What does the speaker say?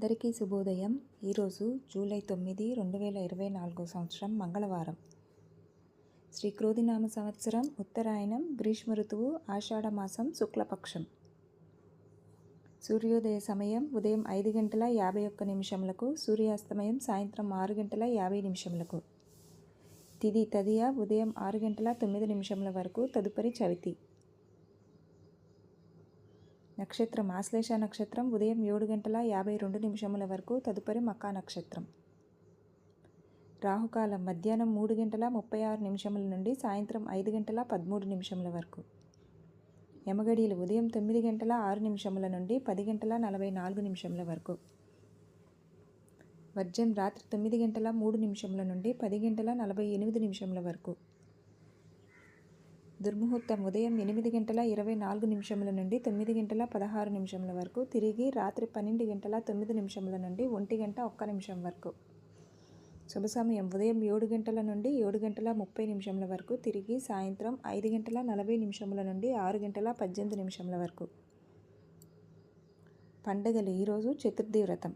అందరికీ శుభోదయం. ఈరోజు జూలై 9, 2024 సంవత్సరం మంగళవారం. శ్రీ క్రోధినామ సంవత్సరం, ఉత్తరాయణం, గ్రీష్మ ఋతువు, ఆషాఢమాసం, శుక్లపక్షం. సూర్యోదయ సమయం ఉదయం 5:51 సూర్యాస్తమయం సాయంత్రం 6:50. తిథి తదియ ఉదయం 6:09 వరకు, తదుపరి చవితి. నక్షత్రం ఆశ్లేష నక్షత్రం ఉదయం 7:52 వరకు, తదుపరి మకా నక్షత్రం. రాహుకాలం మధ్యాహ్నం 3:36 నుండి సాయంత్రం 5:13 వరకు. యమగడియలు ఉదయం 9:06 నుండి 10:44 వరకు. వర్జం రాత్రి 9:03 నుండి 10:48 వరకు. దుర్ముహూర్తం ఉదయం 8:24 నుండి 9:16 వరకు, తిరిగి రాత్రి 12:09 నుండి 1:01 వరకు. శుభ సమయం ఉదయం 7 నుండి 7:30 వరకు, తిరిగి సాయంత్రం 5:40 నుండి 6:18 వరకు. పండుగలు ఈరోజు చతుర్థి వ్రతం.